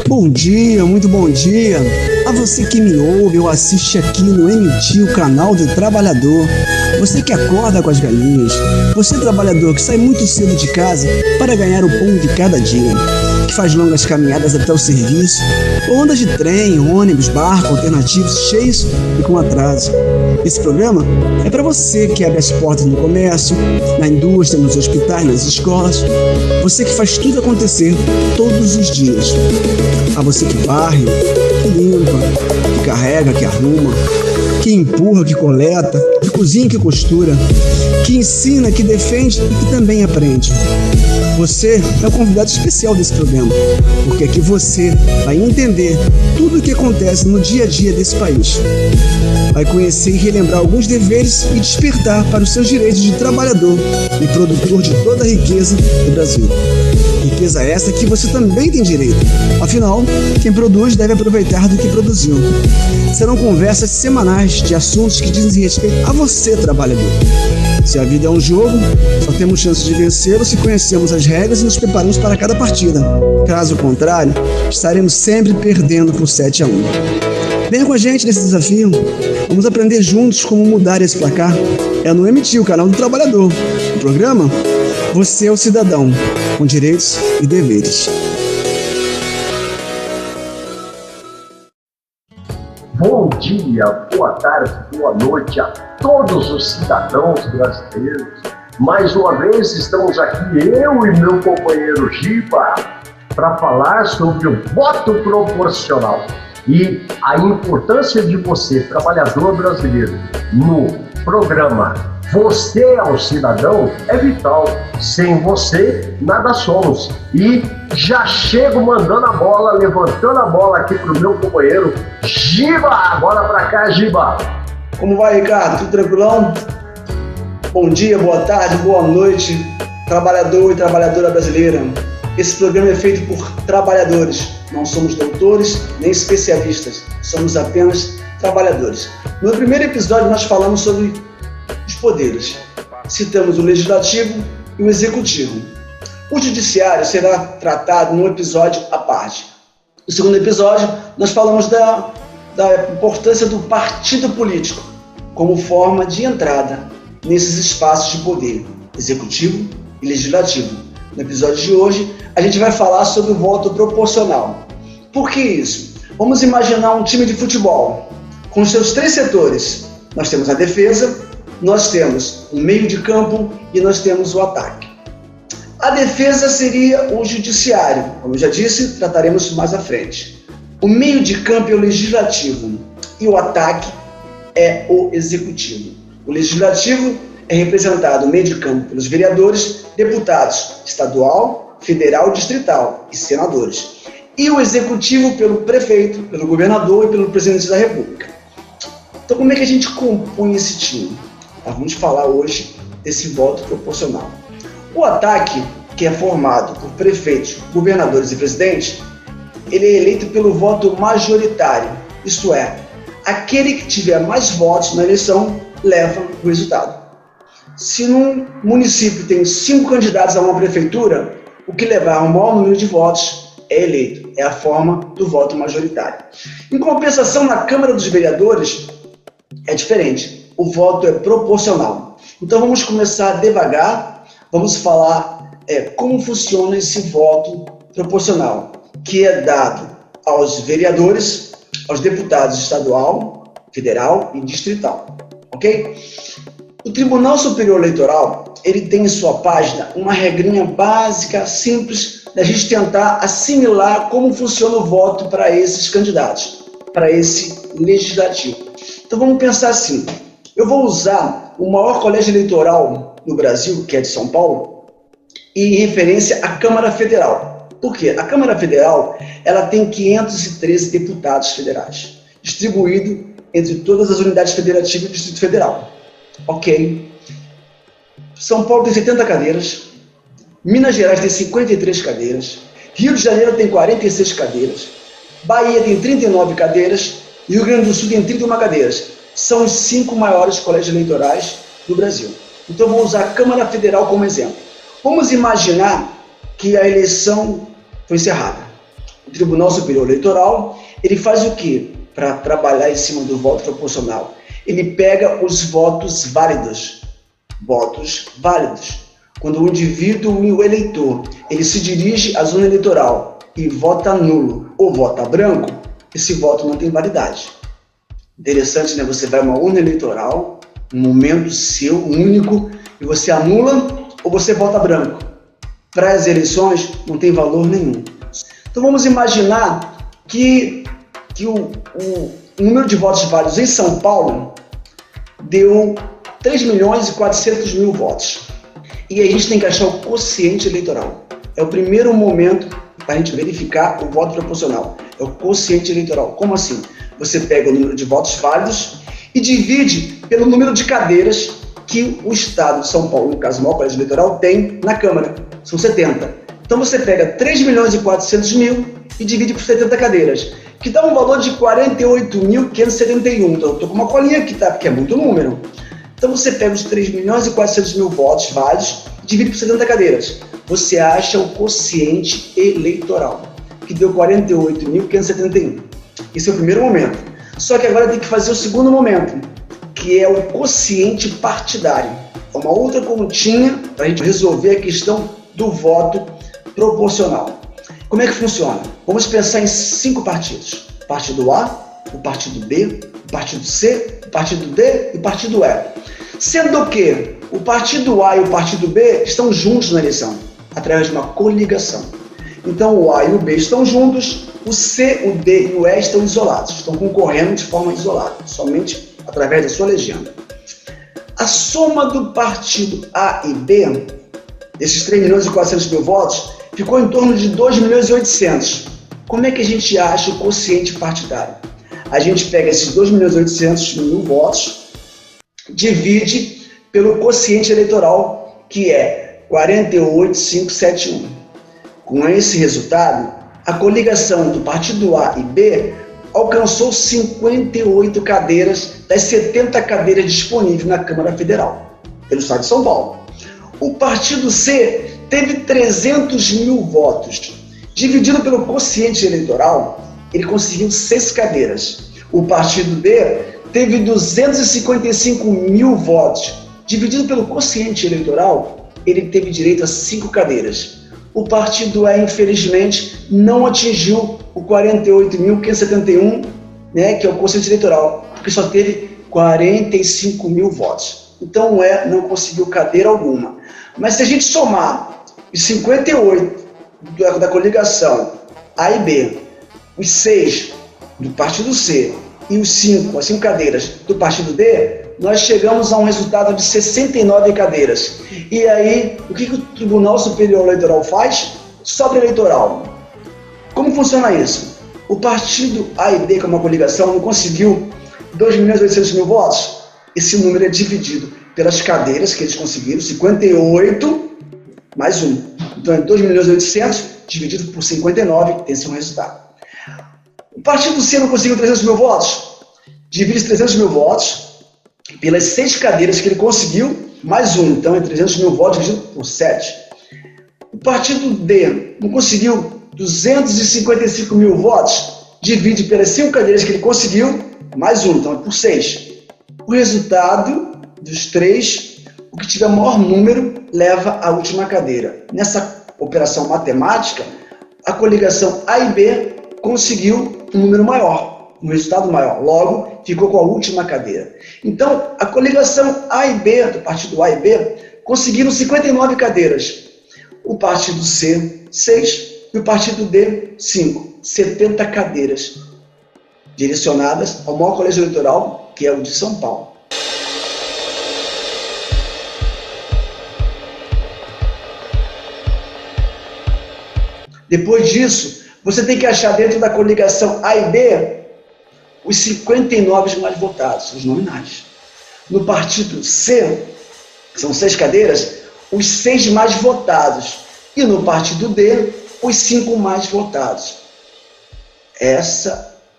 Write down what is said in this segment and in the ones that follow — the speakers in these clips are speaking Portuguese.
Bom dia, muito bom dia a você que me ouve ou assiste aqui no MT, o canal do trabalhador. Você que acorda com as galinhas, você trabalhador que sai muito cedo de casa para ganhar o pão de cada dia, que faz longas caminhadas até o serviço, ou anda de trem, ônibus, barco, alternativos cheios e com atraso. Esse programa é para você que abre as portas no comércio, na indústria, nos hospitais, nas escolas. Você que faz tudo acontecer todos os dias. A você que varre, que limpa, que carrega, que arruma, que empurra, que coleta, que cozinha, que costura, que ensina, que defende e que também aprende. Você é o convidado especial desse programa, porque aqui você vai entender tudo o que acontece no dia a dia desse país. Vai conhecer e relembrar alguns deveres e despertar para os seus direitos de trabalhador e produtor de toda a riqueza do Brasil. Riqueza essa que você também tem direito. Afinal, quem produz deve aproveitar do que produziu. Serão conversas semanais de assuntos que dizem respeito a você, trabalhador. Se a vida é um jogo, só temos chance de vencê-lo se conhecemos as regras e nos preparamos para cada partida. Caso contrário, estaremos sempre perdendo por 7-1. Venha com a gente nesse desafio. Vamos aprender juntos como mudar esse placar. É no MT, o canal do trabalhador. O programa, você é o cidadão, com direitos e deveres. Bom dia, boa tarde, boa noite a todos os cidadãos brasileiros. Mais uma vez estamos aqui, eu e meu companheiro Giba, para falar sobre o voto proporcional e a importância de você, trabalhador brasileiro, no programa Você é o Cidadão é vital. Sem você, nada somos. E já chego mandando a bola, levantando a bola aqui pro meu companheiro Giba. Bora pra cá, Giba. Como vai, Ricardo? Tudo tranquilão? Bom dia, boa tarde, boa noite, trabalhador e trabalhadora brasileira. Esse programa é feito por trabalhadores. Não somos doutores nem especialistas. Somos apenas trabalhadores. No primeiro episódio, nós falamos sobre os poderes. Citamos o Legislativo e o Executivo. O Judiciário será tratado num episódio à parte. No segundo episódio, nós falamos da importância do partido político como forma de entrada nesses espaços de poder, Executivo e Legislativo. No episódio de hoje, a gente vai falar sobre o voto proporcional. Por que isso? Vamos imaginar um time de futebol com os seus 3 setores. Nós temos a defesa, nós temos o meio de campo e nós temos o ataque. A defesa seria o judiciário, como eu já disse, trataremos mais à frente. O meio de campo é o legislativo e o ataque é o executivo. O legislativo é representado no meio de campo pelos vereadores, deputados estadual, federal, distrital e senadores. E o executivo pelo prefeito, pelo governador e pelo presidente da República. Então, como é que a gente compõe esse time? Vamos falar hoje desse voto proporcional. O ataque, que é formado por prefeitos, governadores e presidentes, ele é eleito pelo voto majoritário, isto é, aquele que tiver mais votos na eleição leva o resultado. Se num município tem 5 candidatos a uma prefeitura, o que levar o maior número de votos é eleito, é a forma do voto majoritário. Em compensação, na Câmara dos Vereadores é diferente. O voto é proporcional. Então vamos começar devagar, vamos falar como funciona esse voto proporcional, que é dado aos vereadores, aos deputados estadual, federal e distrital, ok? O Tribunal Superior Eleitoral, ele tem em sua página uma regrinha básica, simples, da gente tentar assimilar como funciona o voto para esses candidatos, para esse legislativo. Então vamos pensar assim. Eu vou usar o maior colégio eleitoral no Brasil, que é de São Paulo, em referência à Câmara Federal. Por quê? A Câmara Federal ela tem 513 deputados federais, distribuído entre todas as unidades federativas do Distrito Federal. Ok? São Paulo tem 70 cadeiras, Minas Gerais tem 53 cadeiras, Rio de Janeiro tem 46 cadeiras, Bahia tem 39 cadeiras e Rio Grande do Sul tem 31 cadeiras. São os 5 maiores colégios eleitorais do Brasil. Então, vou usar a Câmara Federal como exemplo. Vamos imaginar que a eleição foi encerrada. Tribunal Superior Eleitoral, ele faz o quê para trabalhar em cima do voto proporcional? Ele pega os votos válidos. Votos válidos. Quando o indivíduo, o eleitor, ele se dirige à zona eleitoral e vota nulo ou vota branco, esse voto não tem validade. Interessante, né? Você vai a uma urna eleitoral, um momento seu, único, e você anula ou você vota branco. Para as eleições, não tem valor nenhum. Então vamos imaginar que o número de votos válidos em São Paulo deu 3.400.000 votos. E aí a gente tem que achar o quociente eleitoral. É o primeiro momento para a gente verificar o voto proporcional. É o quociente eleitoral. Como assim? Você pega o número de votos válidos e divide pelo número de cadeiras que o Estado de São Paulo, no caso o maior colégio eleitoral, tem na Câmara. São 70. Então você pega 3.400.000 e divide por 70 cadeiras, que dá um valor de 48.571. Então eu estou com uma colinha aqui, tá? Porque é muito número. Então você pega os 3.400.000 votos válidos e divide por 70 cadeiras. Você acha o quociente eleitoral, que deu 48.571. Esse é o primeiro momento. Só que agora tem que fazer o segundo momento, que é o quociente partidário. É uma outra continha para a gente resolver a questão do voto proporcional. Como é que funciona? Vamos pensar em 5 partidos. O partido A, o partido B, o partido C, o partido D e o partido E. Sendo que o partido A e o partido B estão juntos na eleição, através de uma coligação. Então o A e o B estão juntos, o C, o D e o E estão isolados, estão concorrendo de forma isolada, somente através da sua legenda. A soma do partido A e B, desses 3.400.000 votos, ficou em torno de 2.800.000. Como é que a gente acha o quociente partidário? A gente pega esses 2.800.000 votos, divide pelo quociente eleitoral, que é 48.571. Com esse resultado, a coligação do partido A e B alcançou 58 cadeiras das 70 cadeiras disponíveis na Câmara Federal, pelo Estado de São Paulo. O partido C teve 300.000 votos. Dividido pelo quociente eleitoral, ele conseguiu 6 cadeiras. O partido D teve 255.000 votos. Dividido pelo quociente eleitoral, ele teve direito a 5 cadeiras. O partido E, infelizmente, não atingiu o 48.571, né, que é o quociente eleitoral, porque só teve 45.000 votos. Então o E não conseguiu cadeira alguma. Mas se a gente somar os 58 da coligação A e B, os 6 do partido C e os 5, as 5 cadeiras do partido D, nós chegamos a um resultado de 69 cadeiras. E aí, o que o Tribunal Superior Eleitoral faz? Sobre eleitoral. Como funciona isso? O partido A e B, que é uma coligação, não conseguiu 2.800.000 votos. Esse número é dividido pelas cadeiras que eles conseguiram, 58 mais 1. Então é 2.800.000 dividido por 59, tem esse um resultado. O partido C não conseguiu 300.000 votos. Divide esses 300.000 votos pelas 6 cadeiras que ele conseguiu, mais 1. Então é 300.000 votos dividido por 7. O partido D não conseguiu 255.000 votos. Divide pelas 5 cadeiras que ele conseguiu, mais 1. Então é por 6. O resultado dos 3, o que tiver maior número, leva à última cadeira. Nessa operação matemática, a coligação A e B conseguiu um número maior, um resultado maior. Logo, ficou com a última cadeira. Então, a coligação A e B, do partido A e B, conseguiram 59 cadeiras. O partido C, 6, e o partido D, 5. 70 cadeiras direcionadas ao maior colégio eleitoral, que é o de São Paulo. Depois disso, você tem que achar dentro da coligação A e B os 59 mais votados, os nominais. No partido C, que são 6 cadeiras, os 6 mais votados. E no partido D, os 5 mais votados.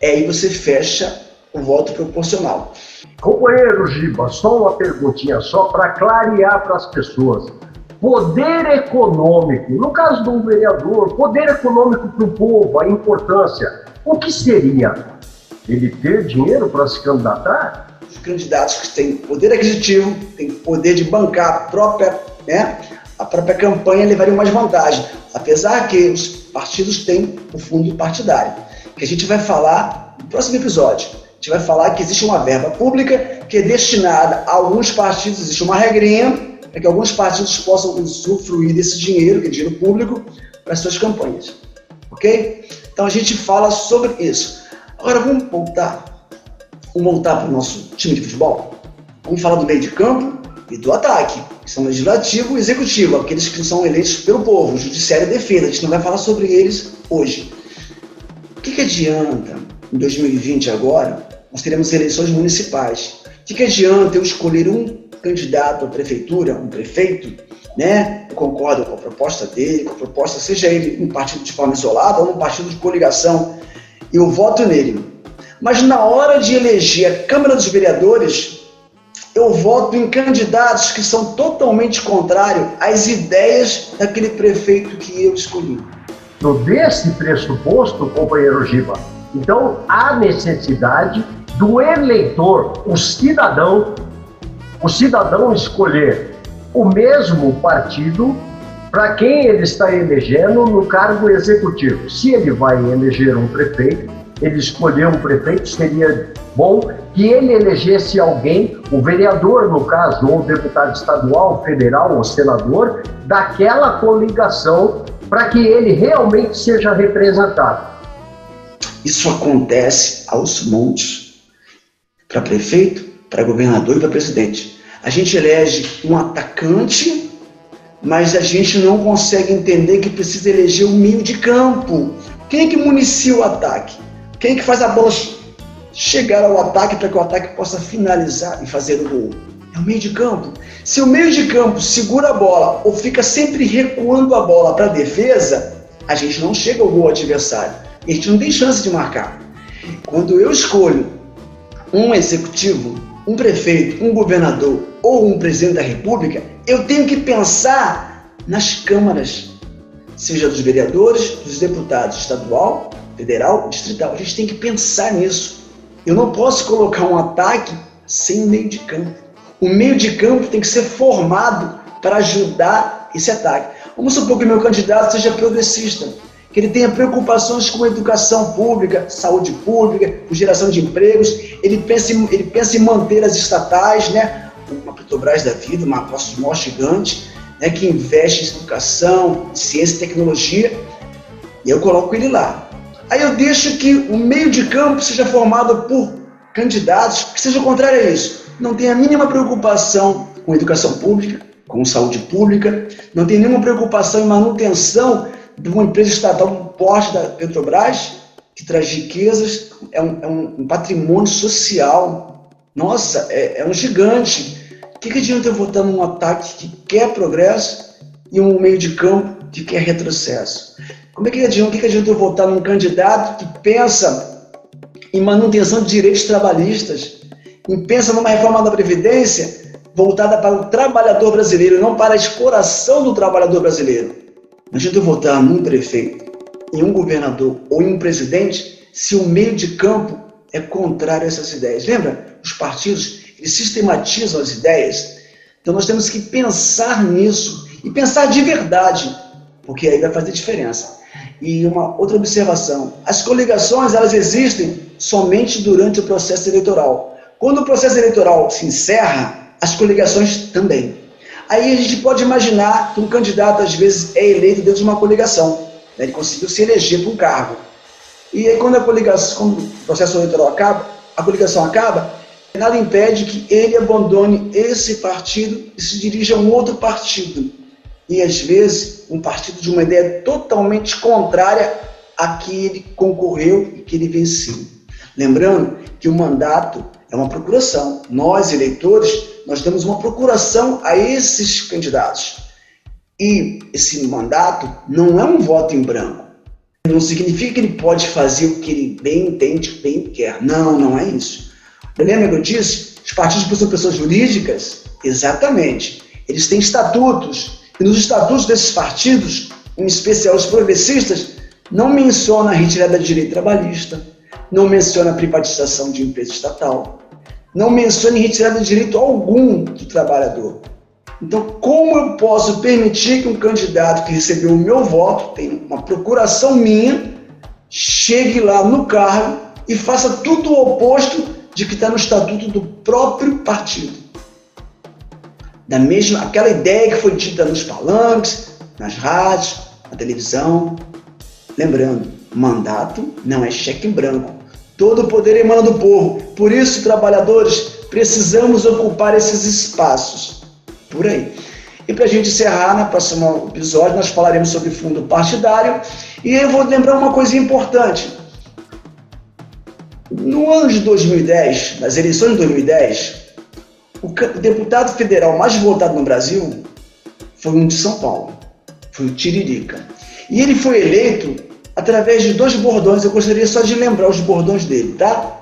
Aí você fecha o voto proporcional. Companheiro Giba, só uma perguntinha, só para clarear para as pessoas. poder econômico, no caso de um vereador, poder econômico para o povo, a importância, o que seria? Ele ter dinheiro para se candidatar? Os candidatos que têm poder aquisitivo, têm poder de bancar a própria campanha, levariam mais vantagem, apesar que os partidos têm o fundo partidário, que a gente vai falar no próximo episódio. A gente vai falar que existe uma verba pública que é destinada a alguns partidos, existe uma regrinha para que alguns partidos possam usufruir desse dinheiro, que é dinheiro público, para as suas campanhas. Ok? Então a gente fala sobre isso. Agora vamos voltar para o nosso time de futebol. Vamos falar do meio de campo e do ataque, que são legislativo e executivo, aqueles que são eleitos pelo povo, judiciário e defesa. A gente não vai falar sobre eles hoje. O que adianta, em 2020 agora, nós teremos eleições municipais. O que adianta eu escolher um candidato à prefeitura, um prefeito, né? Eu concordo com a proposta dele, com a proposta, seja ele um partido de forma isolada ou um partido de coligação, eu voto nele. Mas na hora de eleger a Câmara dos Vereadores, eu voto em candidatos que são totalmente contrários às ideias daquele prefeito que eu escolhi. Desse pressuposto, companheiro Giba, então há necessidade do eleitor, o cidadão escolher o mesmo partido para quem ele está elegendo no cargo executivo. Se ele vai eleger um prefeito, ele escolher um prefeito, seria bom que ele elegesse alguém, o vereador no caso, ou deputado estadual, federal ou senador, daquela coligação, para que ele realmente seja representado. Isso acontece aos montes, para prefeito, para governador e para presidente. A gente elege um atacante, mas a gente não consegue entender que precisa eleger um meio de campo. Quem é que municia o ataque? Quem é que faz a bola chegar ao ataque para que o ataque possa finalizar e fazer o gol? É o meio de campo. Se o meio de campo segura a bola ou fica sempre recuando a bola para a defesa, a gente não chega ao gol adversário. E a gente não tem chance de marcar. Quando eu escolho um executivo, um prefeito, um governador ou um presidente da República, eu tenho que pensar nas câmaras, seja dos vereadores, dos deputados estadual, federal, distrital. A gente tem que pensar nisso. Eu não posso colocar um ataque sem meio de campo. O meio de campo tem que ser formado para ajudar esse ataque. Vamos supor que o meu candidato seja progressista, que ele tenha preocupações com educação pública, saúde pública, com geração de empregos, ele pensa em manter as estatais, né? Uma Petrobras da vida, uma maior gigante, né? Que investe em educação, ciência e tecnologia, e eu coloco ele lá. Aí eu deixo que o meio de campo seja formado por candidatos que sejam contrários a isso. Não tem a mínima preocupação com educação pública, com saúde pública, não tem nenhuma preocupação em manutenção de uma empresa estatal do porte da Petrobras, que traz riquezas, é um patrimônio social. Nossa, é um gigante. O que adianta eu votar num ataque que quer progresso e um meio de campo que quer retrocesso? O que adianta eu votar num candidato que pensa em manutenção de direitos trabalhistas, e pensa numa reforma da Previdência voltada para o trabalhador brasileiro, não para a exploração do trabalhador brasileiro? Não adianta eu votar num prefeito, em um governador ou em um presidente se o meio de campo é contrário a essas ideias. Lembra? Os partidos, eles sistematizam as ideias. Então nós temos que pensar nisso e pensar de verdade, porque aí vai fazer diferença. E uma outra observação, as coligações, elas existem somente durante o processo eleitoral. Quando o processo eleitoral se encerra, as coligações também. Aí a gente pode imaginar que um candidato, às vezes, é eleito dentro de uma coligação, né? Ele conseguiu se eleger para um cargo. E aí, quando o processo eleitoral acaba, a coligação acaba, nada impede que ele abandone esse partido e se dirija a um outro partido. E, às vezes, um partido de uma ideia totalmente contrária a que ele concorreu e que ele venceu. Lembrando que o mandato é uma procuração. Nós, eleitores, nós temos uma procuração a esses candidatos. E esse mandato não é um voto em branco. Não significa que ele pode fazer o que ele bem entende, bem quer. Não, não é isso. Lembra que eu disse? Os partidos são pessoas jurídicas? Exatamente. Eles têm estatutos E nos estatutos desses partidos, em especial os progressistas, não menciona a retirada de direito trabalhista, não menciona a privatização de empresa estatal, não menciona retirada de direito algum do trabalhador. Então, como eu posso permitir que um candidato que recebeu o meu voto, tem uma procuração minha, chegue lá no cargo e faça tudo o oposto de que está no estatuto do próprio partido? Aquela ideia que foi dita nos palanques, nas rádios, na televisão. Lembrando, mandato não é cheque em branco. Todo o poder emana do povo. Por isso, trabalhadores, precisamos ocupar esses espaços. Por aí. E para a gente encerrar, no próximo episódio, nós falaremos sobre fundo partidário. E eu vou lembrar uma coisa importante. No ano de 2010, nas eleições de 2010, o deputado federal mais votado no Brasil foi um de São Paulo, foi o Tiririca. E ele foi eleito através de 2 bordões. Eu gostaria só de lembrar os bordões dele, tá?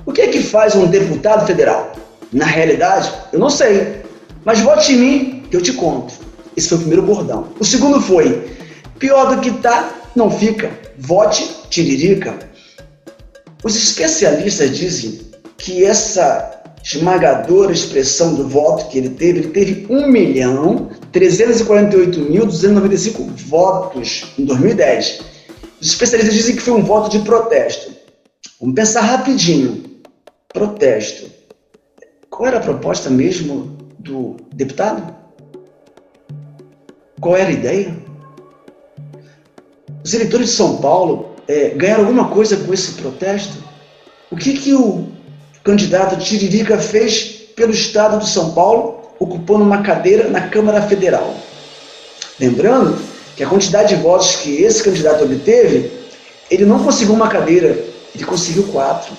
O que é que faz um deputado federal? Na realidade, eu não sei, mas vote em mim que eu te conto. Esse foi o primeiro bordão. O segundo foi: pior do que tá, não fica. Vote Tiririca. Os especialistas dizem que essa esmagadora expressão do voto que ele teve 1.348.295 votos em 2010. Os especialistas dizem que foi um voto de protesto. Vamos pensar rapidinho. Protesto. Qual era a proposta mesmo do deputado? Qual era a ideia? Os eleitores de São Paulo ganharam alguma coisa com esse protesto? O que o candidato Tiririca fez pelo estado de São Paulo, ocupando uma cadeira na Câmara Federal? Lembrando que a quantidade de votos que esse candidato obteve, ele não conseguiu uma cadeira, ele conseguiu 4.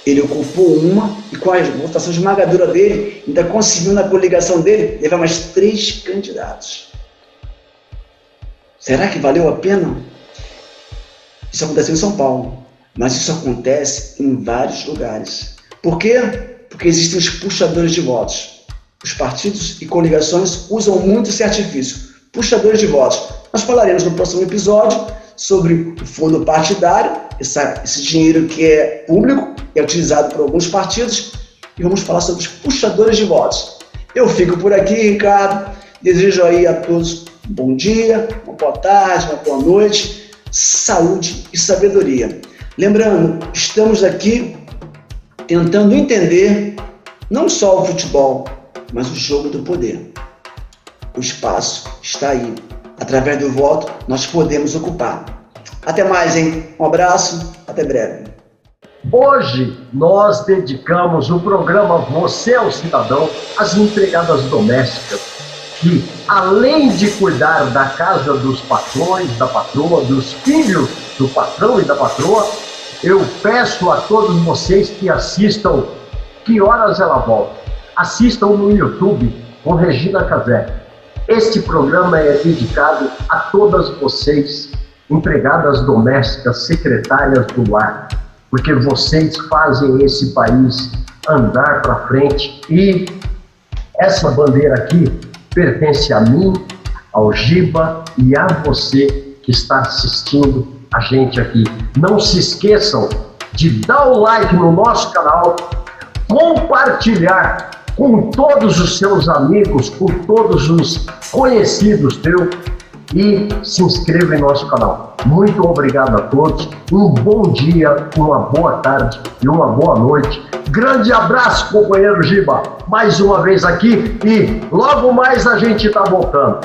Ele ocupou uma e com a votação esmagadora dele, ainda conseguiu na coligação dele levar mais 3 candidatos. Será que valeu a pena? Isso aconteceu em São Paulo, mas isso acontece em vários lugares. Por quê? Porque existem os puxadores de votos. Os partidos e coligações usam muito esse artifício, puxadores de votos. Nós falaremos no próximo episódio sobre o fundo partidário, esse dinheiro que é público, é utilizado por alguns partidos, e vamos falar sobre os puxadores de votos. Eu fico por aqui, Ricardo. Desejo aí a todos um bom dia, uma boa tarde, uma boa noite, saúde e sabedoria. Lembrando, estamos aqui tentando entender não só o futebol, mas o jogo do poder. O espaço está aí. Através do voto, nós podemos ocupar. Até mais, hein? Um abraço, até breve. Hoje nós dedicamos o programa Você é o Cidadão às empregadas domésticas que, além de cuidar da casa dos patrões, da patroa, dos filhos do patrão e da patroa, eu peço a todos vocês que assistam Que Horas Ela Volta. Assistam no YouTube com Regina Casé. Este programa é dedicado a todas vocês, empregadas domésticas, secretárias do lar, porque vocês fazem esse país andar para frente e essa bandeira aqui pertence a mim, ao Giba e a você que está assistindo a gente aqui. Não se esqueçam de dar o like no nosso canal, compartilhar com todos os seus amigos, com todos os conhecidos teus e se inscreva em nosso canal. Muito obrigado a todos, um bom dia, uma boa tarde e uma boa noite. Grande abraço, companheiro Giba, mais uma vez aqui e logo mais a gente está voltando.